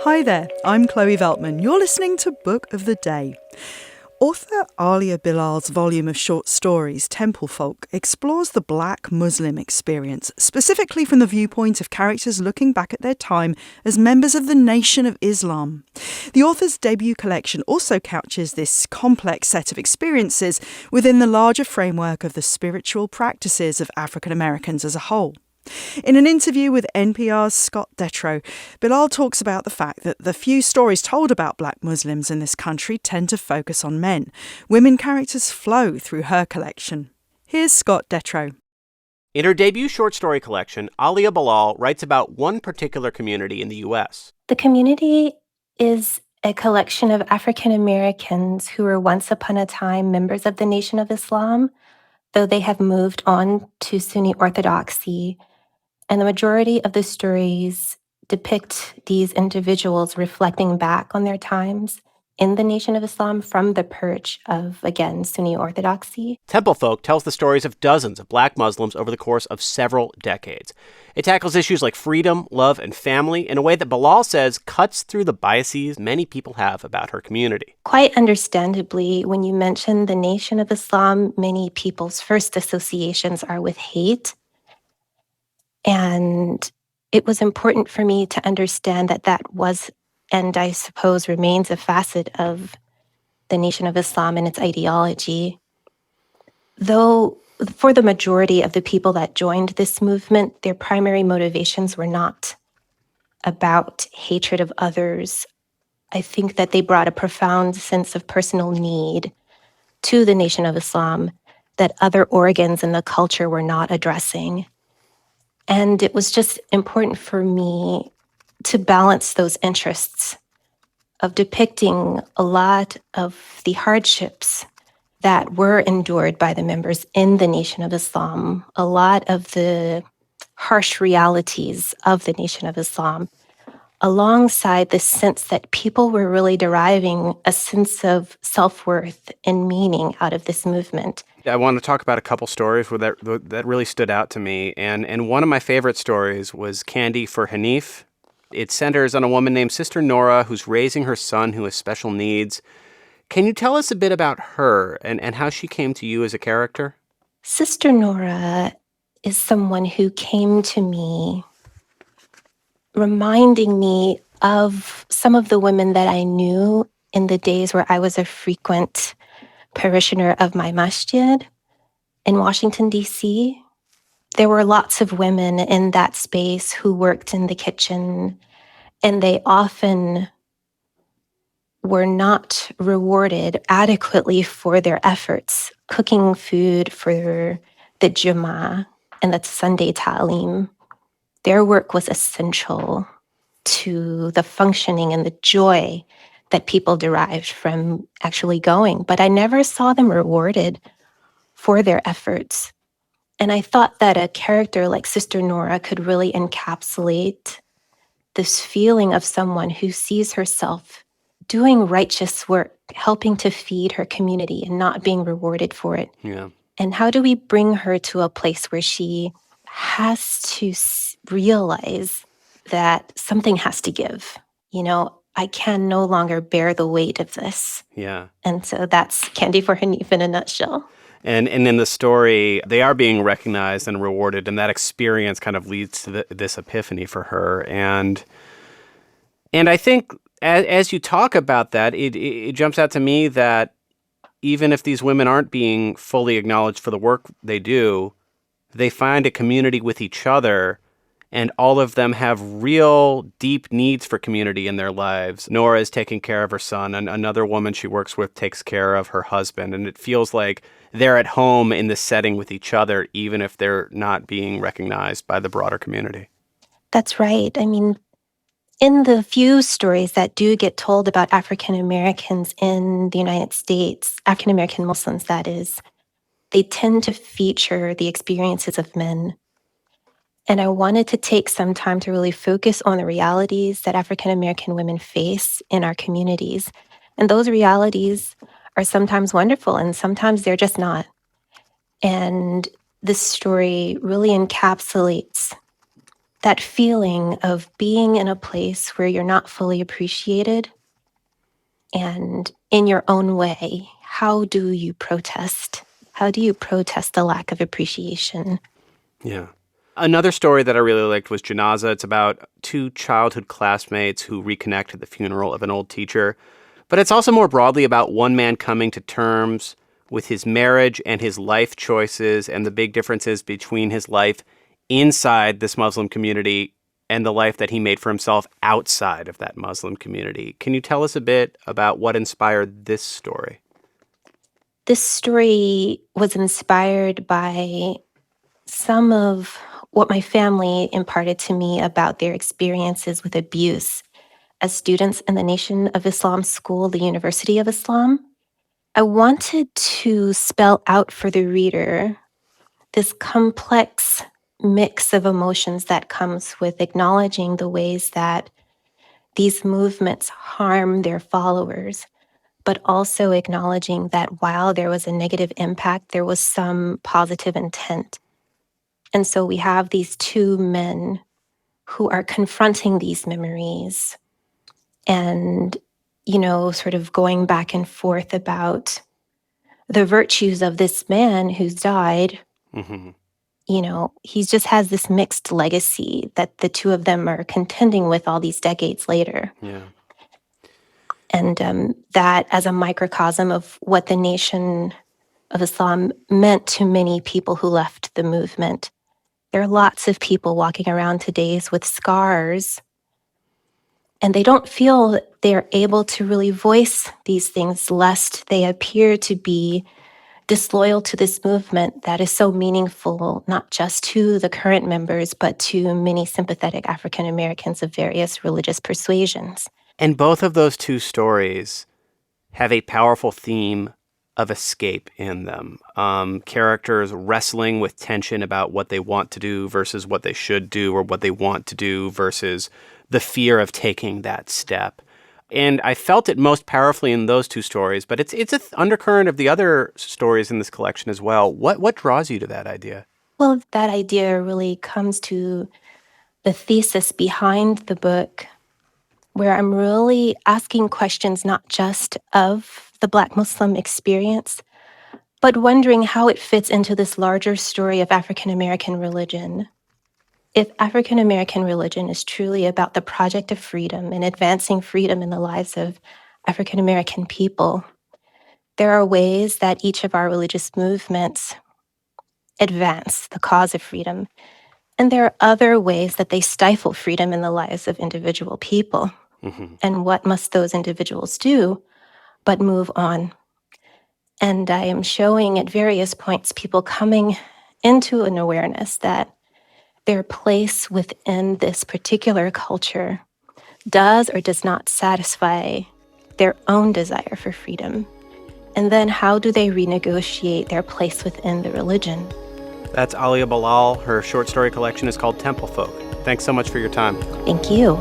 Hi there, I'm Chloe Veltman. You're listening to Book of the Day. Author Aaliyah Bilal's volume of short stories, Temple Folk, explores the Black Muslim experience, specifically from the viewpoint of characters looking back at their time as members of the Nation of Islam. The author's debut collection also couches this complex set of experiences within the larger framework of the spiritual practices of African Americans as a whole. In an interview with NPR's Scott Detrow, Bilal talks about the fact that the few stories told about Black Muslims in this country tend to focus on men. Women characters flow through her collection. Here's Scott Detrow. In her debut short story collection, Aaliyah Bilal writes about one particular community in the U.S. The community is a collection of African Americans who were once upon a time members of the Nation of Islam, though they have moved on to Sunni Orthodoxy. And the majority of the stories depict these individuals reflecting back on their times in the Nation of Islam from the perch of, again, Sunni Orthodoxy. Temple Folk tells the stories of dozens of Black Muslims over the course of several decades. It tackles issues like freedom, love, and family in a way that Bilal says cuts through the biases many people have about her community. Quite understandably, when you mention the Nation of Islam, many people's first associations are with hate. And it was important for me to understand that that was, and I suppose remains, a facet of the Nation of Islam and its ideology. Though for the majority of the people that joined this movement, their primary motivations were not about hatred of others. I think that they brought a profound sense of personal need to the Nation of Islam that other organs in the culture were not addressing. And it was just important for me to balance those interests of depicting a lot of the hardships that were endured by the members in the Nation of Islam, a lot of the harsh realities of the Nation of Islam, alongside the sense that people were really deriving a sense of self-worth and meaning out of this movement. I want to talk about a couple stories that really stood out to me. And one of my favorite stories was Candy for Hanif. It centers on a woman named Sister Nora who's raising her son who has special needs. Can you tell us a bit about her and how she came to you as a character? Sister Nora is someone who came to me reminding me of some of the women that I knew in the days where I was a frequent parishioner of my masjid in Washington, D.C. There were lots of women in that space who worked in the kitchen, and they often were not rewarded adequately for their efforts, cooking food for the Jummah and the Sunday Ta'aleem. Their work was essential to the functioning and the joy that people derived from actually going. But I never saw them rewarded for their efforts. And I thought that a character like Sister Nora could really encapsulate this feeling of someone who sees herself doing righteous work, helping to feed her community and not being rewarded for it. Yeah. And how do we bring her to a place where she has to realize that something has to give? You know, I can no longer bear the weight of this. Yeah. And so that's Candy for Hanif in a nutshell. And in the story, they are being recognized and rewarded, and that experience kind of leads to this epiphany for her. And I think as you talk about that, it jumps out to me that even if these women aren't being fully acknowledged for the work they do, they find a community with each other, and all of them have real deep needs for community in their lives. Nora is taking care of her son, and another woman she works with takes care of her husband, and it feels like they're at home in this setting with each other, even if they're not being recognized by the broader community. That's right. I mean, in the few stories that do get told about African Americans in the United States, African American Muslims, that is, they tend to feature the experiences of men. And I wanted to take some time to really focus on the realities that African American women face in our communities. And those realities are sometimes wonderful and sometimes they're just not. And this story really encapsulates that feeling of being in a place where you're not fully appreciated, and in your own way, how do you protest? How do you protest the lack of appreciation? Yeah. Another story that I really liked was Janaza. It's about two childhood classmates who reconnect at the funeral of an old teacher. But it's also more broadly about one man coming to terms with his marriage and his life choices and the big differences between his life inside this Muslim community and the life that he made for himself outside of that Muslim community. Can you tell us a bit about what inspired this story? This story was inspired by some of what my family imparted to me about their experiences with abuse as students in the Nation of Islam school, the University of Islam. I wanted to spell out for the reader this complex mix of emotions that comes with acknowledging the ways that these movements harm their followers, but also acknowledging that while there was a negative impact, there was some positive intent. And so we have these two men who are confronting these memories and, sort of going back and forth about the virtues of this man who's died. Mm-hmm. He just has this mixed legacy that the two of them are contending with all these decades later. Yeah. And that as a microcosm of what the Nation of Islam meant to many people who left the movement. There are lots of people walking around today with scars, and they don't feel that they're able to really voice these things lest they appear to be disloyal to this movement that is so meaningful, not just to the current members, but to many sympathetic African Americans of various religious persuasions. And both of those two stories have a powerful theme of escape in them. Characters wrestling with tension about what they want to do versus what they should do, or what they want to do versus the fear of taking that step. And I felt it most powerfully in those two stories, but it's an undercurrent of the other stories in this collection as well. What draws you to that idea? Well, that idea really comes to the thesis behind the book, where I'm really asking questions not just of the Black Muslim experience, but wondering how it fits into this larger story of African American religion. If African American religion is truly about the project of freedom and advancing freedom in the lives of African American people, there are ways that each of our religious movements advance the cause of freedom. And there are other ways that they stifle freedom in the lives of individual people. Mm-hmm. And what must those individuals do but move on? And I am showing at various points people coming into an awareness that their place within this particular culture does or does not satisfy their own desire for freedom. And then how do they renegotiate their place within the religion? That's Aaliyah Bilal. Her short story collection is called Temple Folk. Thanks so much for your time. Thank you.